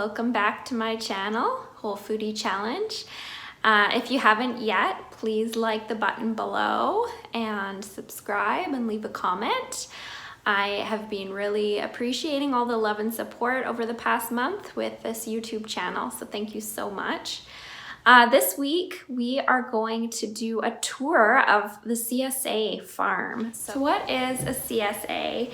welcome back to my channel, Whole Foodie Challenge. If you haven't yet, please like the button below and subscribe and leave a comment. I have been really appreciating all the love and support over the past month with this YouTube channel, so thank you so much. This week, we are going to do a tour of the CSA farm. So what is a CSA?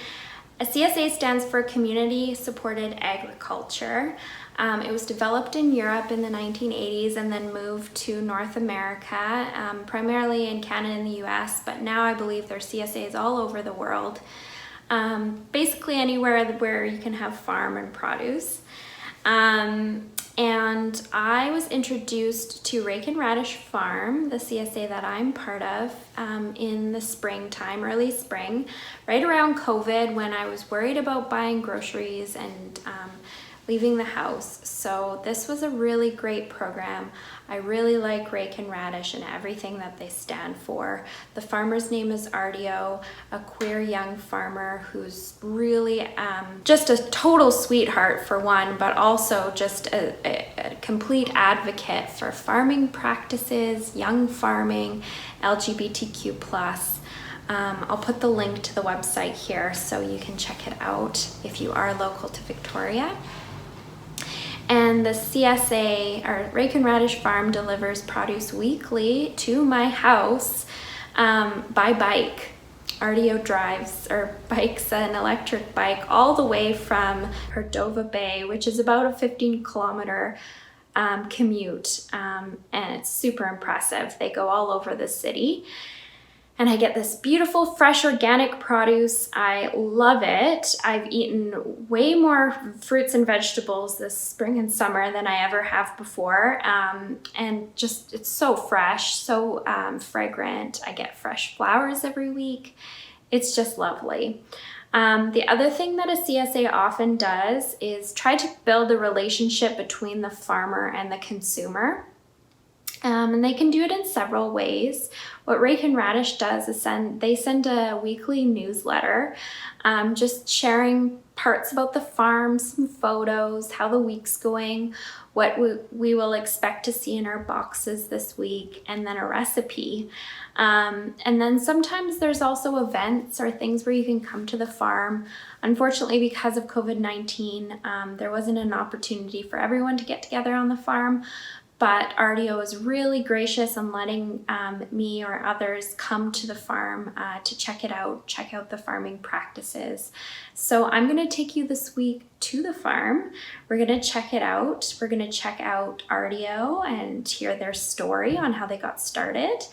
A CSA stands for Community Supported Agriculture. It was developed in Europe in the 1980s and then moved to North America, primarily in Canada and the US, but now I believe there are CSAs all over the world. Basically anywhere where you can have farm and produce. And I was introduced to Rake and Radish Farm, the CSA that I'm part of, in the springtime, early spring, right around COVID, when I was worried about buying groceries and leaving the house. So this was a really great program. I really like Rake and Radish and everything that they stand for. The farmer's name is Ardeo, a queer young farmer who's really just a total sweetheart for one, but also just a complete advocate for farming practices, young farming, LGBTQ+. I'll put the link to the website here so you can check it out if you are local to Victoria. And the CSA, or Rake and Radish Farm, delivers produce weekly to my house by bike. Ardeo drives or bikes an electric bike all the way from Cordova Bay, which is about a 15-kilometer commute, and it's super impressive. They go all over the city. And I get this beautiful, fresh, organic produce. I love it. I've eaten way more fruits and vegetables this spring and summer than I ever have before. And just, it's so fresh, so fragrant. I get fresh flowers every week. It's just lovely. The other thing that a CSA often does is try to build a relationship between the farmer and the consumer. And they can do it in several ways. What Rake and Radish does is they send a weekly newsletter, just sharing parts about the farm, some photos, how the week's going, what we will expect to see in our boxes this week, and then a recipe. And then sometimes there's also events or things where you can come to the farm. Unfortunately, because of COVID-19, there wasn't an opportunity for everyone to get together on the farm. But Ardeo is really gracious in letting me or others come to the farm to check it out, check out the farming practices. So I'm gonna take you this week to the farm. We're gonna check it out. We're gonna check out Ardeo and hear their story on how they got started.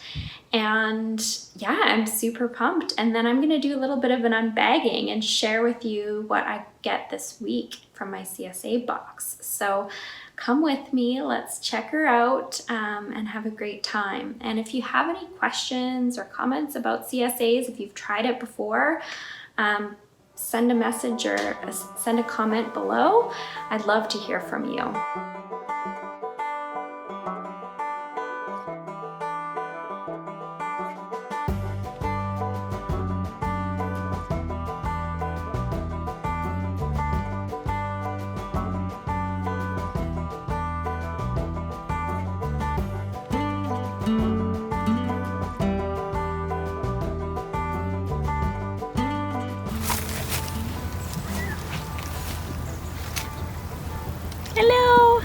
And yeah, I'm super pumped. And then I'm gonna do a little bit of an unbagging and share with you what I get this week from my CSA box. So come with me, let's check her out and have a great time. And if you have any questions or comments about CSAs, if you've tried it before, send a message or send a comment below. I'd love to hear from you. Hello!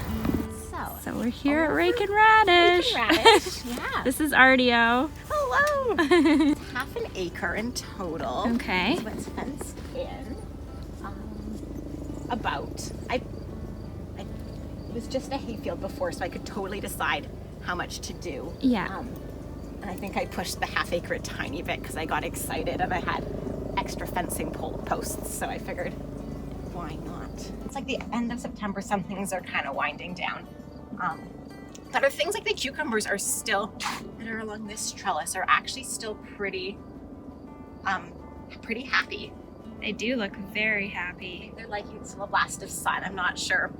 So we're here at Rake and Radish. Rake and Radish, yeah. This is Ardeo. Hello! It's half an acre in total. Okay. So it's fenced in. It was just a hayfield before, so I could totally decide how much to do. Yeah. And I think I pushed the half acre a tiny bit because I got excited and I had extra fencing posts, so I figured, why not? It's like the end of September, some things are kind of winding down. But things like the cucumbers are still, that are along this trellis, are actually still pretty happy. They do look very happy. They're liking a blast of sun. I'm not sure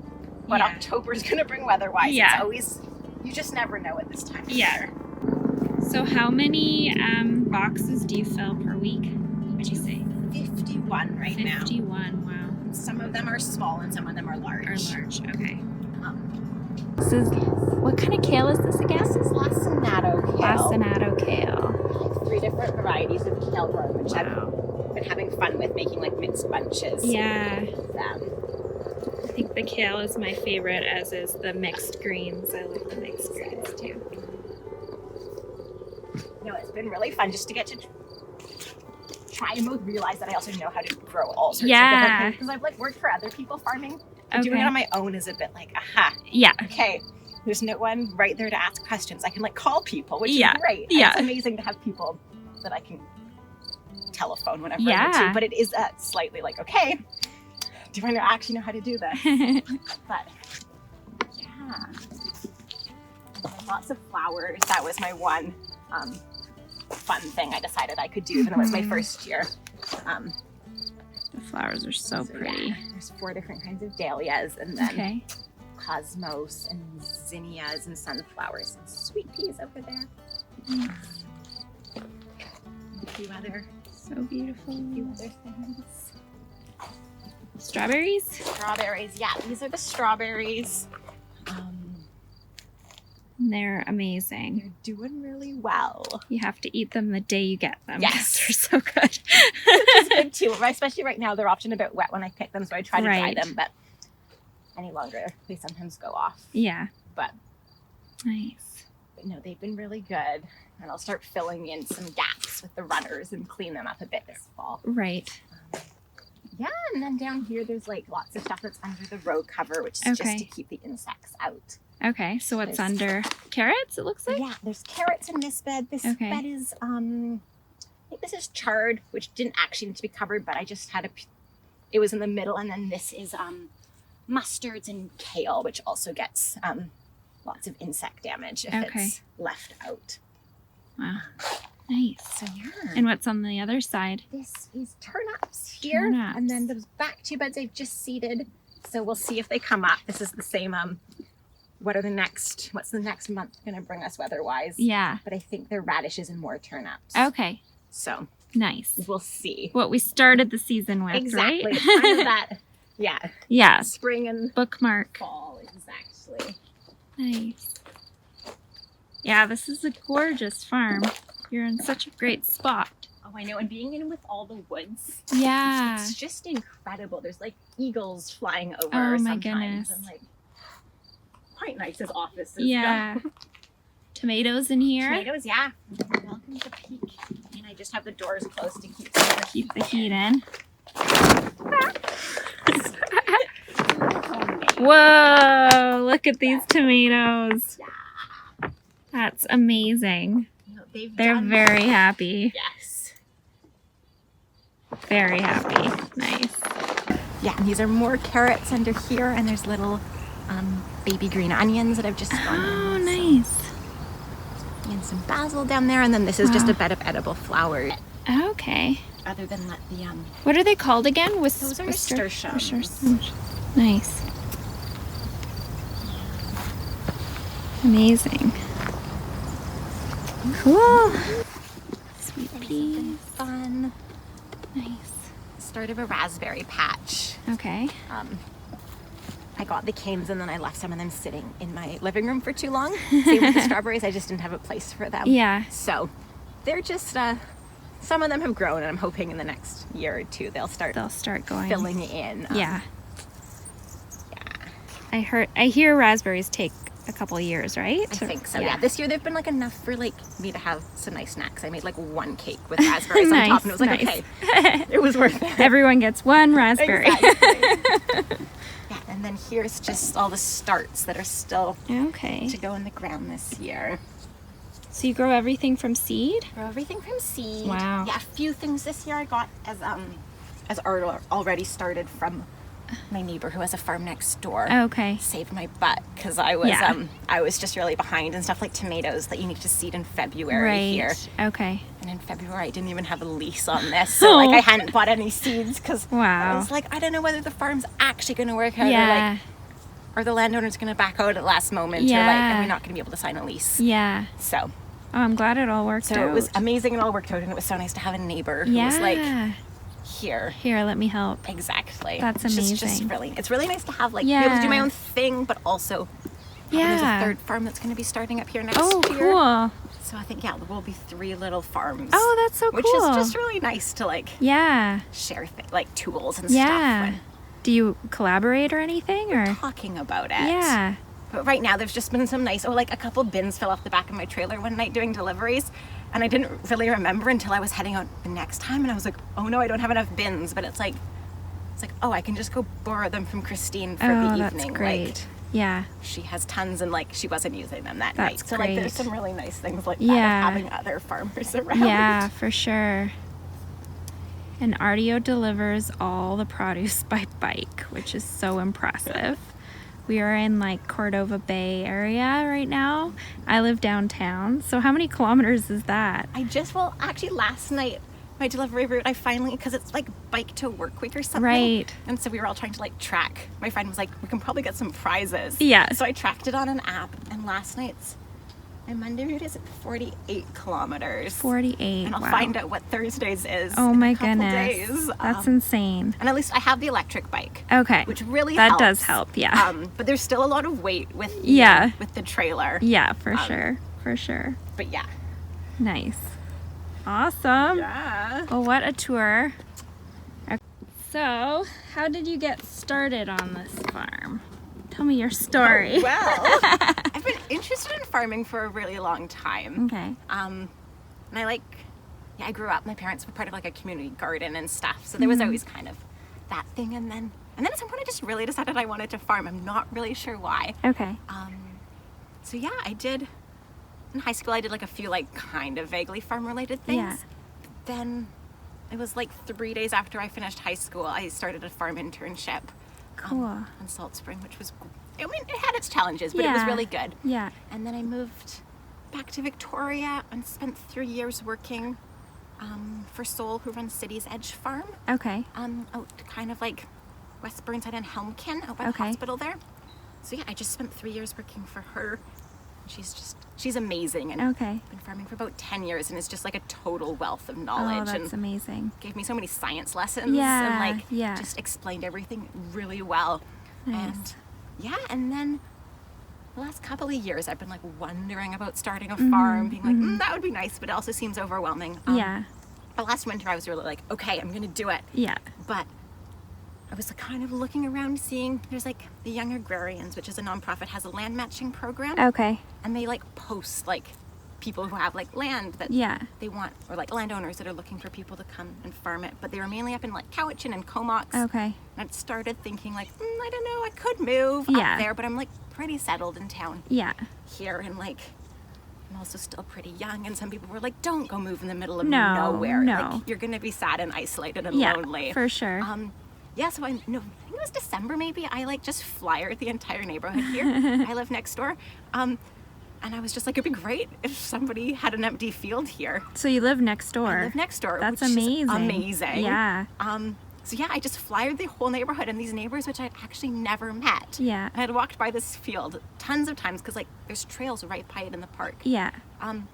what Yeah. October's gonna bring weather-wise. Yeah. It's always, you just never know at this time of Yeah. year. So how many boxes do you fill per week, would you say? 51 right now. 51, wow. Some of them are small and some of them are large. Okay. This This is, what kind of kale is this again? is lacinato kale. Lacinato kale. 3 different varieties of kale grown, which Wow. I've been having fun with, making like mixed bunches. Yeah. Of them. I think the kale is my favorite, as is the mixed greens. I love the mixed greens too. No, it's been really fun just to get to try and both realize that I also know how to grow all sorts of different things. Because I've like worked for other people farming. But doing it on my own is a bit like, aha. Yeah. Okay. There's no one right there to ask questions. I can like call people, which is great. Yeah. It's amazing to have people that I can telephone whenever I Yeah. need to. But it is slightly like, okay, do I actually know how to do this? But yeah. Lots of flowers. That was my one fun thing I decided I could do, even though it was my first year. The flowers are so pretty. Yeah, there's 4 different kinds of dahlias, and then Okay. cosmos and zinnias and sunflowers and sweet peas over there. A few other So beautiful. things. Strawberries? Strawberries. Yeah, these are the strawberries. They're amazing. They're doing really well. You have to eat them the day you get them. Yes. They're so good. It's good too, especially right now. They're often a bit wet when I pick them, so I try to dry Right. them, but any longer they sometimes go off. Yeah. But Nice. no, they've been really good, and I'll start filling in some gaps with the runners and clean them up a bit this fall. Right. Yeah, and then down here there's like lots of stuff that's under the row cover, which is just to keep the insects out. Okay, so what's under? Carrots, it looks like? Yeah, there's carrots in this bed. This bed is I think this is chard, which didn't actually need to be covered, but I just had it was in the middle, and then this is mustards and kale, which also gets lots of insect damage if it's left out. Wow. Nice. So yeah. And what's on the other side? This is turnips here. Turnips. And then those back 2 beds I've just seeded. So we'll see if they come up. This is the same what's the next month gonna bring us weather-wise? Yeah. But I think they're radishes and more turnips. Okay. So nice. we'll see. What we started the season with, Exactly. right? It's kind of that, yeah. Yeah. Spring and Bookmark. fall, exactly. Nice. Yeah, this is a gorgeous farm. You're in such a great spot. Oh, I know. And being in with all the woods, Yeah. it's just incredible. There's like eagles flying over Oh my sometimes. goodness. And like quite nice as offices Yeah. go. Tomatoes in here. Tomatoes, yeah. Welcome to peek. And I just have the doors closed to keep The heat in. Whoa, look at these tomatoes. That's amazing. They're very happy. Yes. Very happy. Nice. Yeah, and these are more carrots under here, and there's little baby green onions that I've just gone Oh, in. nice. And some basil down there, and then this is just a bed of edible flowers. Okay. Other than that, the What are they called again? those are nasturtiums. Nice. Amazing. Cool. Sweet peas. Fun. Nice. Start of a raspberry patch. Okay. I got the canes and then I left some of them sitting in my living room for too long. Same with the strawberries, I just didn't have a place for them. Yeah. So they're just, some of them have grown, and I'm hoping in the next year or two they'll start going. filling in. Yeah. Yeah. I hear raspberries take a couple years, right? I think so, yeah. This year they've been like enough for like me to have some nice snacks. I made like 1 cake with raspberries on top, and it was like, okay, it was worth it. Everyone gets 1 raspberry. Exactly. Yeah, and then here's just all the starts that are still Okay. to go in the ground this year. So you grow everything from seed? Grow everything from seed. Wow. Yeah, a few things this year I got as already started from my neighbor who has a farm next door. Okay. Saved my butt because I was just really behind, and stuff like tomatoes that you need to seed in February here. Okay. And in February I didn't even have a lease on this, so like I hadn't bought any seeds because Wow. I was like, I don't know whether the farm's actually going to work out, Yeah. or the landowner's going to back out at last moment, or like, are we not going to be able to sign a lease? Yeah. So Oh, I'm glad it all worked out. it was amazing and all worked out, and it was so nice to have a neighbor who was like, here. Here, let me help. Exactly. That's It's amazing. just really, it's really nice to have like be able to do my own thing, but also there's a third farm that's going to be starting up here next year. Cool. So I think there will be 3 little farms. Oh, that's so cool. Which is just really nice to like share like tools and stuff. When Do you collaborate or anything, or talking about it? Yeah. But right now there's just been some nice, like a couple bins fell off the back of my trailer one night doing deliveries, and I didn't really remember until I was heading out the next time, and I was like, oh no, I don't have enough bins. But it's like, oh, I can just go borrow them from Christine for the evening. That's great. Like, yeah. she has tons, and like she wasn't using them that That's night. So great. like there's some really nice things like that of having other farmers around. Yeah, for sure. And Ardeo delivers all the produce by bike, which is so impressive. We are in like Cordova Bay area right now. I live downtown. So how many kilometers is that? Actually last night, my delivery route, I finally, because it's like bike to work week or something. Right. And so we were all trying to like track. My friend was like, we can probably get some prizes. Yeah. So I tracked it on an app, and last night's, my Monday route is 48 kilometers. 48, And I'll find out what Thursdays is Oh in my a couple goodness. days. That's insane. And at least I have the electric bike. Okay. Which really that helps. does help, yeah. But there's still a lot of weight with with the trailer. Yeah, for sure. For sure. But yeah. Nice. Awesome. Yeah. Well, what a tour. So, how did you get started on this farm? Tell me your story. Well, I've been interested in farming for a really long time. Okay. And I grew up, my parents were part of like a community garden and stuff. So there was always kind of that thing. And then at some point I just really decided I wanted to farm. I'm not really sure why. Okay. So yeah, I did, in high school I did like a few like kind of vaguely farm related things. Yeah. Then it was like 3 days after I finished high school, I started a farm internship. Cool. On Salt Spring, which was, I mean, it had its challenges, but it was really good. Yeah. And then I moved back to Victoria and spent 3 years working for Sol, who runs City's Edge Farm. Okay. Out kind of like West Burnside and Helmkin, out by the hospital there. So yeah, I just spent 3 years working for her. She's amazing, and been farming for about 10 years, and it's just like a total wealth of knowledge. Oh, that's amazing. Gave me so many science lessons, and just explained everything really well. Nice. And then the last couple of years I've been like wondering about starting a farm, being like, that would be nice, but it also seems overwhelming. But last winter I was really like, okay, I'm gonna do it. Yeah. But I was kind of looking around, seeing there's like the Young Agrarians, which is a nonprofit, has a land matching program. Okay. And they like post like people who have like land that they want, or like landowners that are looking for people to come and farm it. But they were mainly up in like Cowichan and Comox. Okay. And I started thinking like, I don't know, I could move up there, but I'm like pretty settled in town here, and like I'm also still pretty young, and some people were like, don't go move in the middle of nowhere. Like, you're gonna be sad and isolated and lonely. For sure. So I think it was December maybe, I like just flyered the entire neighborhood here. I live next door. And I was just like, it'd be great if somebody had an empty field here. So you live next door? I live next door. That's which amazing. Is amazing. Yeah. So yeah, I just flyered the whole neighborhood, and these neighbors, which I'd actually never met. Yeah. I had walked by this field tons of times, because like there's trails right by it in the park. Yeah. I'd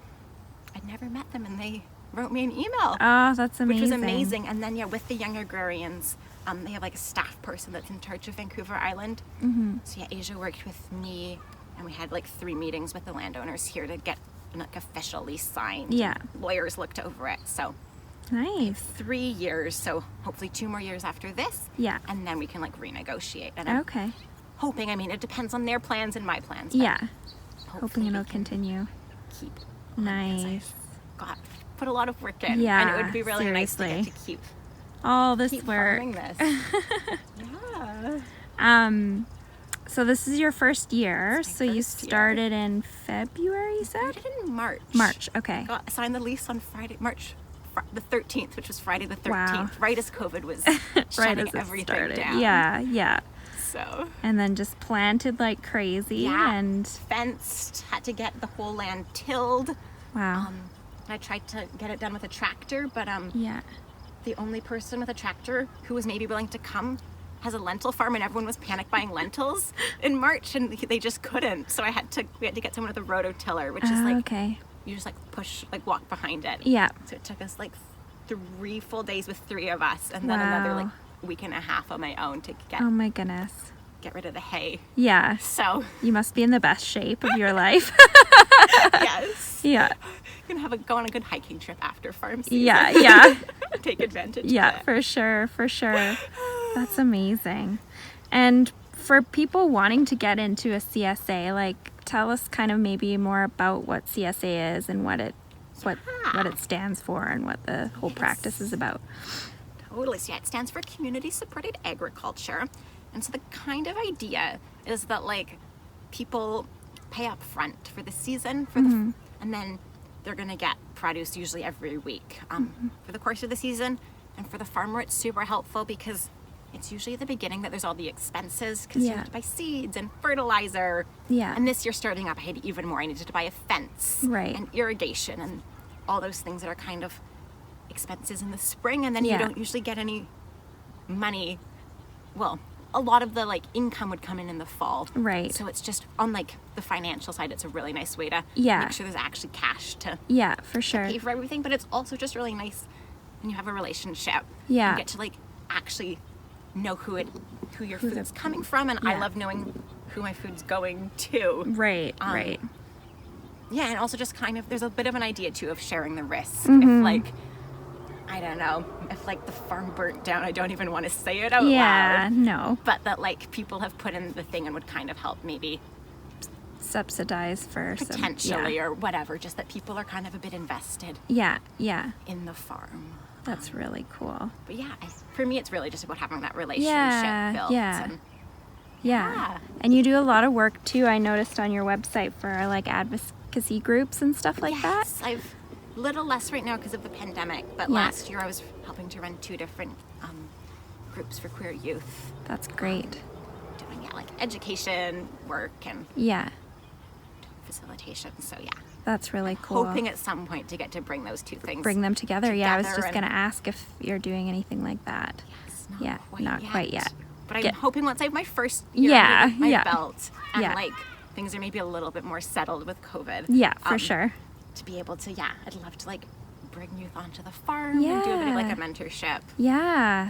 never met them, and they wrote me an email. Oh, that's amazing. Which was amazing. And then with the Young Agrarians, they have like a staff person that's in charge of Vancouver Island. So yeah, Asia worked with me, and we had like 3 meetings with the landowners here to get like officially signed. Yeah. Lawyers looked over it. So nice. 3 years, so hopefully 2 more years after this. Yeah. And then we can like renegotiate. And I'm hoping, I mean, it depends on their plans and my plans. Yeah. Hoping it'll continue. Keep. Nice. Put a lot of work in. Yeah. And it would be really nice to get to keep all this work. Farming this. Yeah. So this is your first year. So you started year. In February, you said? I started in March. March, okay. Signed the lease on Friday, the 13th, which was Friday the 13th, wow. Right as COVID was right shutting everything started. down. Yeah. So. And then just planted like crazy and fenced, had to get the whole land tilled. Wow. I tried to get it done with a tractor, but the only person with a tractor who was maybe willing to come has a lentil farm, and everyone was panic buying lentils in March, and they just couldn't. So we had to get someone with a rototiller, which is like you just like push, like walk behind it. Yeah. So it took us like 3 full days with 3 of us, and then another like week and a half on my own to Oh my goodness. get rid of the hay. Yeah. So You must be in the best shape of your life. yes. Yeah. Gonna go on a good hiking trip after farm season. Yeah. Take advantage of Yeah, it. for sure. That's amazing. And for people wanting to get into a CSA, like tell us kind of maybe more about what CSA is and what it stands for and what the whole practice is about. Totally. So yeah, it stands for Community Supported Agriculture. And so the kind of idea is that like people pay up front for the season and then they're going to get produce usually every week for the course of the season. And for the farmer, it's super helpful because it's usually at the beginning that there's all the expenses because you have to buy seeds and fertilizer. Yeah. And this year starting up, I had even more. I needed to buy a fence and irrigation and all those things that are kind of expenses in the spring. And then you don't usually get any money. Well, a lot of the like income would come in the fall. Right. So it's just on like the financial side, it's a really nice way to make sure there's actually cash to for sure. pay for everything. But it's also just really nice when you have a relationship. Yeah. You get to like actually know who your food's coming from, and I love knowing who my food's going to. Right. Right. Yeah, and also just kind of there's a bit of an idea too of sharing the risk. If like I don't know, if like the farm burnt down, I don't even want to say it out loud. No. But that like people have put in the thing and would kind of help maybe Subsidize for potentially or whatever, just that people are kind of a bit invested in the farm. That's really cool. But yeah, for me it's really just about having that relationship built. And and you do a lot of work too, I noticed on your website, for like advocacy groups and stuff like that. Yes, I've a little less right now because of the pandemic, but last year I was helping to run 2 different groups for queer youth. That's great. Doing like education work and facilitation. So that's really cool. Hoping at some point to get to bring those 2 things. Bring them together. Yeah, I was just going to ask if you're doing anything like that. Yes, not quite yet. But I'm hoping once I have my first year under my belt and like things are maybe a little bit more settled with COVID. Yeah, for sure. To be able to, I'd love to like bring youth onto the farm and do a bit of like a mentorship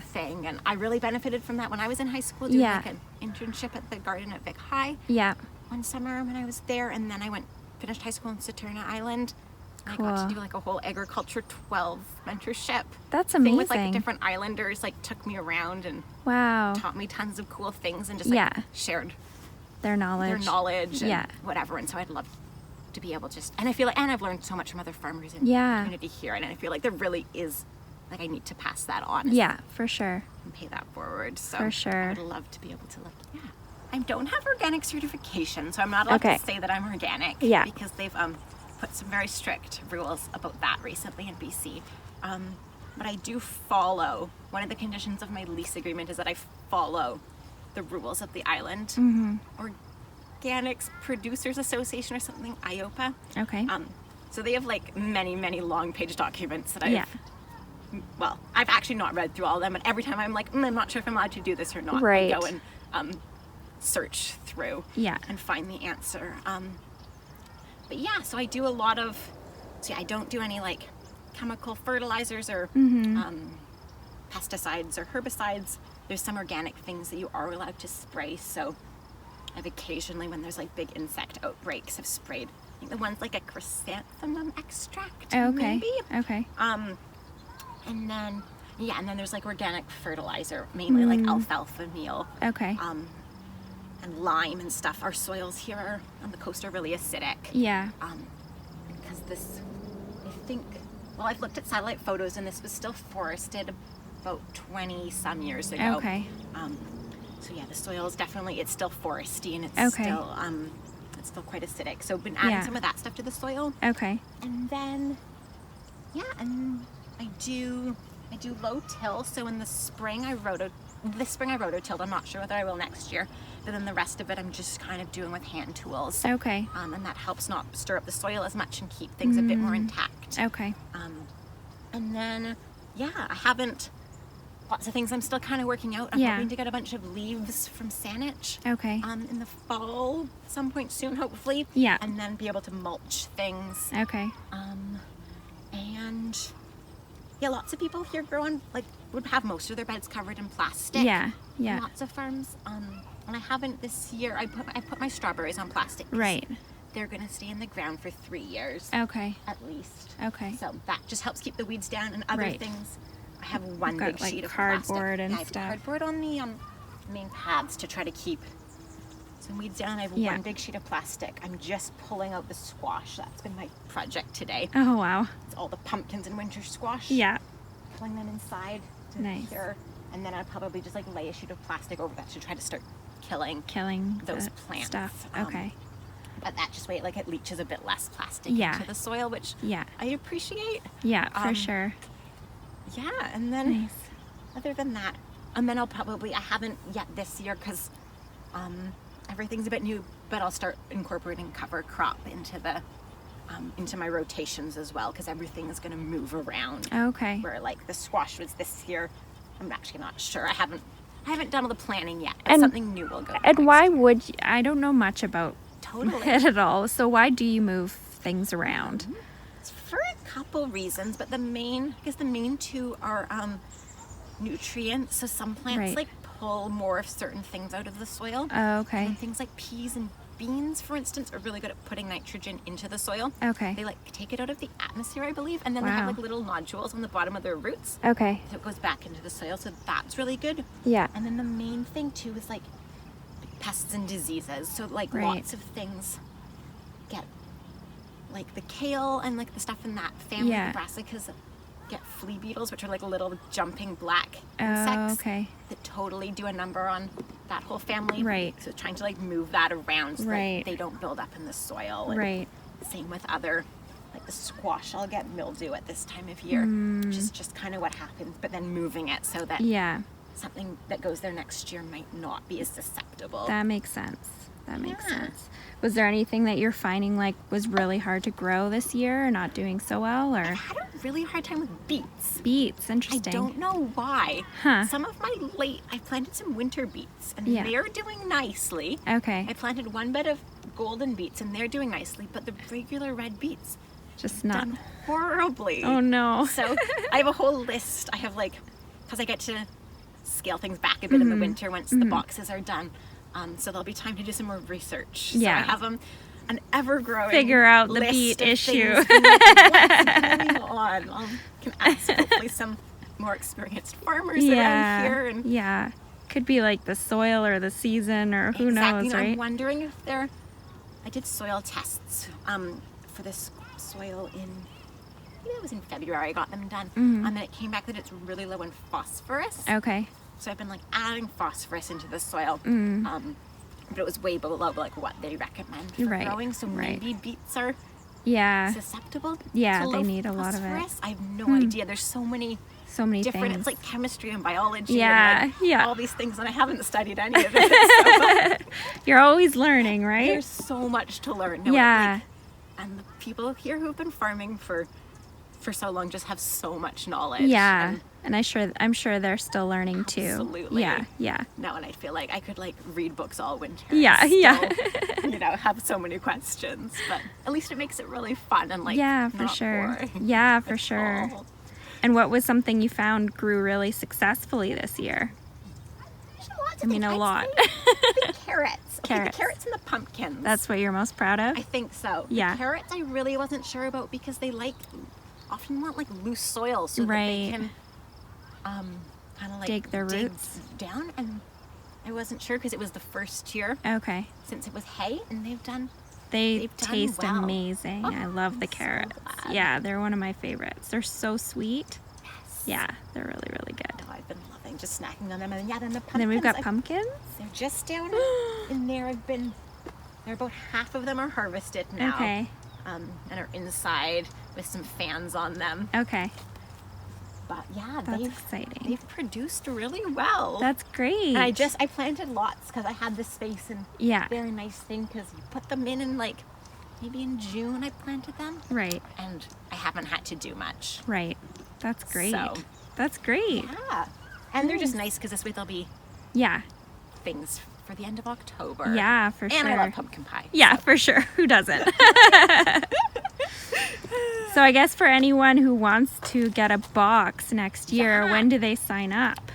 thing. And I really benefited from that when I was in high school doing like an internship at the garden at Vic High. One summer when I was there, and then I finished high school in Saturna Island. I got to do like a whole agriculture 12 mentorship. That's amazing. Thing with like the different islanders, like took me around and taught me tons of cool things and just like shared their knowledge and whatever. And so I'd love to be able to just, and I feel like, and I've learned so much from other farmers in the community here, and I feel like there really is, like I need to pass that on. For sure. And pay that forward. So for sure. I would love to be able to like, I don't have organic certification, so I'm not allowed to say that I'm organic. Because they've put some very strict rules about that recently in BC. But I do follow, one of the conditions of my lease agreement is that I follow the rules of the island. Organics Producers Association or something, IOPA. Okay. So they have like many, many long page documents that I've actually not read through all of them, but every time I'm like, I'm not sure if I'm allowed to do this or not. I go and search through and find the answer. But so I do a lot of, I don't do any like chemical fertilizers or pesticides or herbicides. There's some organic things that you are allowed to spray, so I've occasionally, when there's like big insect outbreaks, have sprayed, I think the one's like a chrysanthemum extract, maybe. Okay. And then there's like organic fertilizer, mainly like alfalfa meal. Okay. And lime and stuff. Our soils here on the coast are really acidic. Because this, I think, I've looked at satellite photos and this was still forested about 20 some years ago. Okay. So the soil is definitely, it's still foresty and it's still quite acidic. So I've been adding some of that stuff to the soil. Okay. And then, and I do low till. So in the spring I rototilled. I'm not sure whether I will next year. But then the rest of it I'm just kind of doing with hand tools. Okay. And that helps not stir up the soil as much and keep things a bit more intact. Okay. And then, I haven't, lots of things I'm still kind of working out. I'm hoping to get a bunch of leaves from Saanich. Okay. In the fall, some point soon, hopefully. And then be able to mulch things. Okay. And yeah, lots of people here would have most of their beds covered in plastic. Yeah. Lots of farms. And I haven't this year. I put my strawberries on plastic. Right. They're gonna stay in the ground for 3 years. Okay. At least. Okay. So that just helps keep the weeds down and other things. I have one got, big like, sheet of cardboard plastic. and I have stuff. cardboard on the main paths to try to keep some weeds down. I have one big sheet of plastic. I'm just pulling out the squash. That's been my project today. Oh, wow. It's all the pumpkins and winter squash. Yeah. Pulling them inside to cure. And then I'd probably just lay a sheet of plastic over that to try to start killing those plants. Stuff. Okay. But that just it leaches a bit less plastic into the soil, which I appreciate. Yeah, for sure. Yeah, and then other than that, and then I haven't yet this year because everything's a bit new, but I'll start incorporating cover crop into my rotations as well, because everything is going to move around. Okay. Where the squash was this year, I'm actually not sure. I haven't done all the planning yet, but something new will go. And why would you, I don't know much about Totally. it at all. So why do you move things around? It's for a couple reasons, but the main two are nutrients. So some plants pull more of certain things out of the soil. Oh, okay. And things like peas and beans, for instance, are really good at putting nitrogen into the soil. Okay. They take it out of the atmosphere, I believe, and then they have little nodules on the bottom of their roots. Okay. So it goes back into the soil. So that's really good. Yeah. And then the main thing too is pests and diseases. So lots of things get the kale and the stuff in that family, the brassicas, get flea beetles, which are little jumping black insects that totally do a number on that whole family. Right. So trying to move that around so that they don't build up in the soil. And same with other the squash. I'll get mildew at this time of year, which is just kind of what happens. But then moving it so that something that goes there next year might not be as susceptible. That makes sense. That makes sense. Was there anything that you're finding was really hard to grow this year or not doing so well? Or I had a really hard time with beets. Beets, interesting. I don't know why. Huh. Some of I planted some winter beets and they're doing nicely. Okay. I planted one bed of golden beets and they're doing nicely, but the regular red beets just not done horribly. Oh no. So I have a whole list. I have because I get to scale things back a bit in the winter once the boxes are done. So there'll be time to do some more research. So I have an ever-growing figure out the list beet of issue. What's going on? I can ask hopefully some more experienced farmers around here. And could be the soil or the season or who knows, right? I'm wondering if I did soil tests for this soil maybe it was in February. I got them done. And it came back that it's really low in phosphorus. Okay. So I've been adding phosphorus into the soil, but it was way below what they recommend for growing. So maybe beets are susceptible. Yeah, to low they need a lot of phosphorus. it. I have no idea. There's so many different. things. It's chemistry and biology. Yeah, and all these things, and I haven't studied any of it. So you're always learning, right? There's so much to learn. And the people here who've been farming for so long just have so much knowledge. Yeah. And I'm sure they're still learning too. Absolutely. Yeah. No, and I feel I could read books all winter. Yeah. Have so many questions, but at least it makes it really fun and for not sure. boring. Yeah, for sure. All. And what was something you found grew really successfully this year? A lot. The carrots. Carrots. The carrots and the pumpkins. That's what you're most proud of? I think so. Yeah. The carrots I really wasn't sure about because they often want loose soil so that they can kind of dig their roots down, and I wasn't sure because it was the first year since it was hay, and they've done taste well. Amazing. I love the carrots. Yeah, they're one of my favorites. They're so sweet. Yes. Yeah, they're really, really good. Oh, I've been loving just snacking on them. And then the pumpkins. And then we've got pumpkins. They're just down in there. They're about half of them are harvested now. Okay. And are inside with some fans on them. Okay. But that's exciting. They've produced really well. That's great. And I planted lots because I had the space, and very nice thing because you put them in maybe in June I planted them. Right. And I haven't had to do much. Right. That's great. So, that's great. Yeah. And they're just nice because this way they'll be things for the end of October. Yeah, for sure. And I love pumpkin pie. Yeah, for sure. Who doesn't? So I guess for anyone who wants to get a box next year, Yeah. when do they sign up?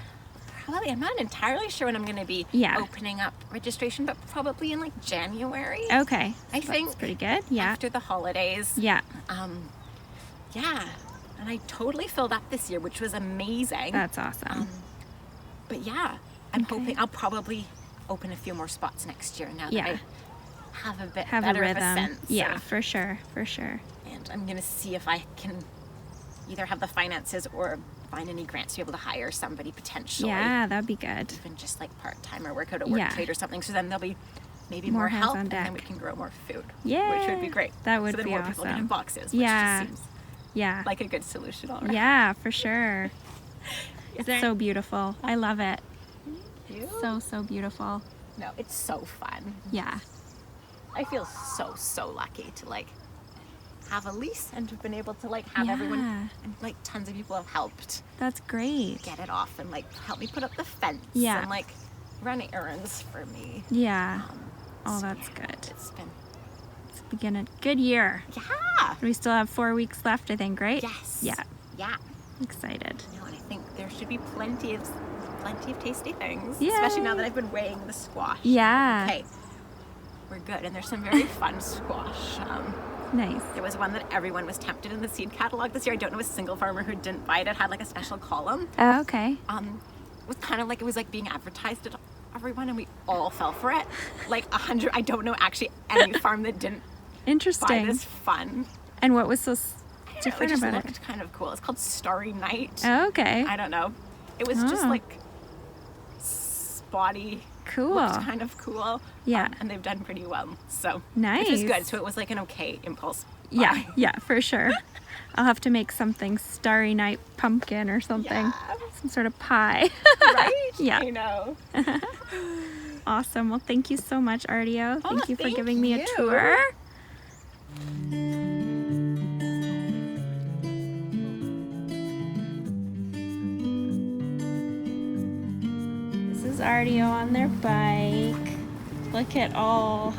Probably, I'm not entirely sure when I'm going to be Yeah. opening up registration, but probably in like January. Okay. I So think that's pretty good. Yeah. after the holidays. Yeah. Yeah. And I totally filled up this year, which was amazing. That's awesome. But yeah, I'm hoping I'll probably open a few more spots next year now that I have a bit better of a sense. Yeah, for sure. For sure. And I'm going to see if I can either have the finances or find any grants to be able to hire somebody potentially. Yeah, that'd be good. Even just like part-time or work out a work Yeah. trade or something. So then there'll be maybe More more hands help on and then deck. we can grow more food. Yeah. Which would be great. That would so then be more people get in awesome. boxes, which Yeah. just seems Yeah. like a good solution already. Yeah, for sure. Is It's so beautiful. I love it. you? So beautiful. No, it's so fun. Yeah. I feel so lucky to like have a lease and to have been able to like have everyone and like tons of people have helped That's great. get it off and like help me put up the fence Yeah. and like run errands for me. Yeah. Oh, So, that's yeah, good. It's been Begin a good year. yeah. We still have 4 weeks left, I think, right? Yes. Yeah. Yeah. Excited. No, and I think there should be plenty of tasty things. Yay. Especially now that I've been weighing the squash. Yeah. Okay. We're good. And there's some very fun squash. Nice. There was one that everyone was tempted in the seed catalog this year. I don't know a single farmer who didn't buy it. It had like a special column. Oh, okay. It was kind of like, it was like being advertised to everyone and we all fell for it. Like 100, I don't know actually any farm that didn't buy Interesting. this fun. And what was so I don't know, different it just about looked kind of cool. It's called Starry Night. Oh, okay. I don't know. It was just Oh. like spotty. Cool. Looked kind of cool. Yeah. And they've done pretty well. So Nice. which is good. So it was like an okay impulse. Yeah, buy. yeah, for sure. I'll have to make something Starry Night pumpkin or something. Yeah. Some sort of pie. Right? Yeah. I know. Awesome. Well, thank you so much, Ardeo. Oh, Thank you for thank giving me a you. tour. This is Ardeo on their bike. Look at all.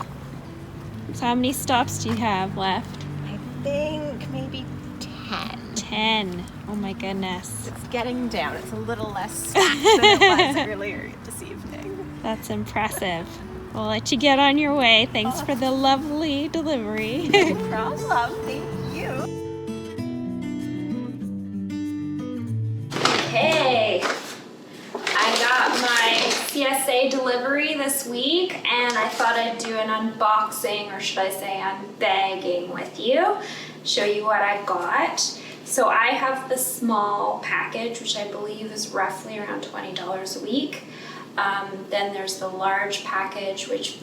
So how many stops do you have left? I think maybe 10. 10. Oh my goodness. It's getting down. It's a little less stacked than it was earlier this evening. That's impressive. We'll let you get on your way. Thanks for the lovely delivery. No problem. Thank you. Hey, I got my CSA delivery this week and I thought I'd do an unboxing, or should I say unbagging with you, show you what I got. So I have the small package, which I believe is roughly around $20 a week. Then there's the large package, which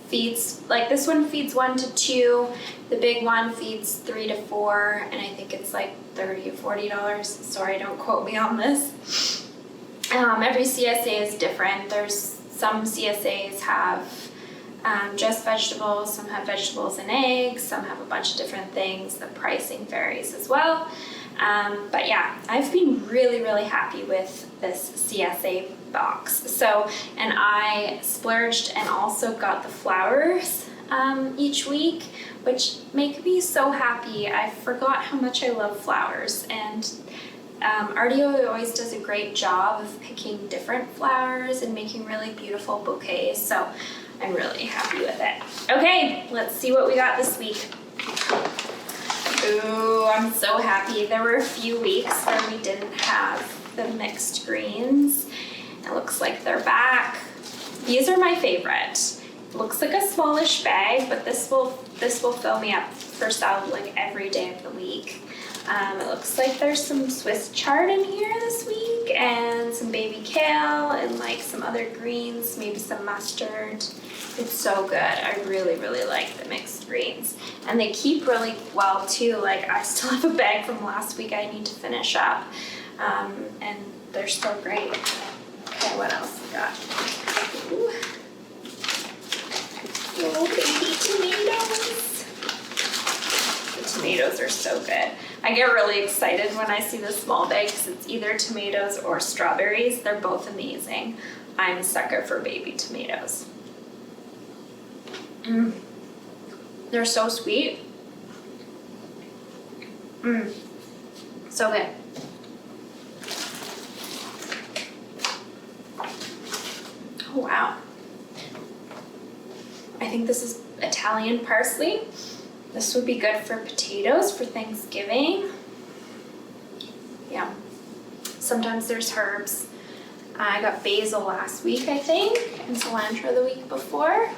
feeds, like this one feeds 1 to 2, the big one feeds 3 to 4, and I think it's like $30 or $40. Sorry, don't quote me on this. Every CSA is different. There's some CSAs have just vegetables, some have vegetables and eggs, some have a bunch of different things. The pricing varies as well. But yeah, I've been really happy with this CSA box. So, and I splurged and also got the flowers each week, which make me so happy. I forgot how much I love flowers, and Ardeo always does a great job of picking different flowers and making really beautiful bouquets, so I'm really happy with it. Okay, let's see what we got this week. Ooh, I'm so happy. There were a few weeks where we didn't have the mixed greens. It looks like they're back. These are my favorite. Looks like a smallish bag, but this will fill me up for salad like every day of the week. It looks like there's some Swiss chard in here this week, and some baby kale, and like some other greens, maybe some mustard. It's so good. I really like the mixed greens. And they keep really well too. Like I still have a bag from last week I need to finish up. And they're so great. Okay, what else we got? Ooh. Little baby tomatoes. The tomatoes are so good. I get really excited when I see the small bag because it's either tomatoes or strawberries. They're both amazing. I'm a sucker for baby tomatoes. They're so sweet. So good. Oh wow. I think this is Italian parsley. This would be good for potatoes for Thanksgiving. Yeah. Sometimes there's herbs. I got basil last week, I think, and cilantro the week before.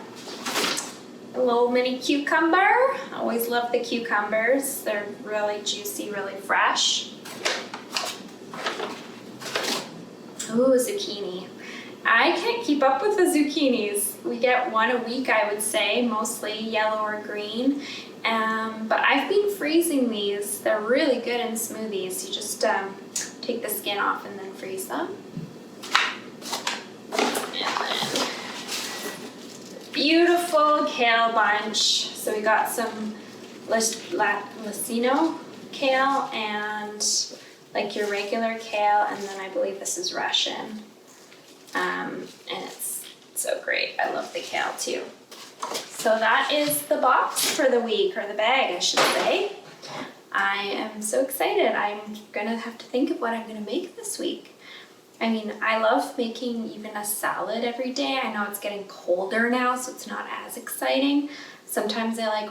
A little mini cucumber. Always love the cucumbers. They're really juicy, really fresh. Ooh, zucchini. I can't keep up with the zucchinis. We get one a week, I would say, mostly yellow or green. But I've been freezing these. They're really good in smoothies. You just take the skin off and then freeze them. Beautiful kale bunch. So we got some Latino kale and like your regular kale, and then I believe this is Russian. And it's so great. I love the kale too. So that is the box for the week, or the bag I should say. I am so excited. I'm gonna have to think of what I'm gonna make this week. I mean, I love making even a salad every day. I know it's getting colder now, so it's not as exciting. Sometimes I like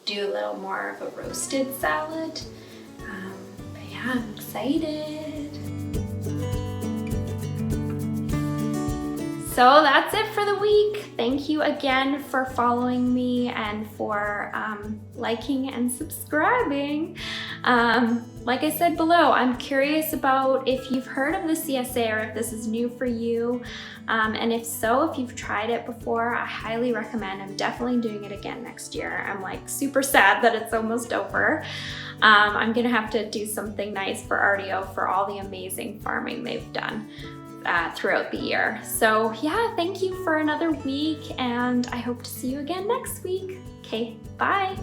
do a little more of a roasted salad. But yeah, I'm excited. So that's it for the week. Thank you again for following me and for liking and subscribing. Like I said below, I'm curious about if you've heard of the CSA or if this is new for you. And if so, if you've tried it before, I highly recommend. I'm definitely doing it again next year. I'm like super sad that it's almost over. I'm gonna have to do something nice for Ardeo for all the amazing farming they've done throughout the year. So yeah, thank you for another week, and I hope to see you again next week. Okay, bye.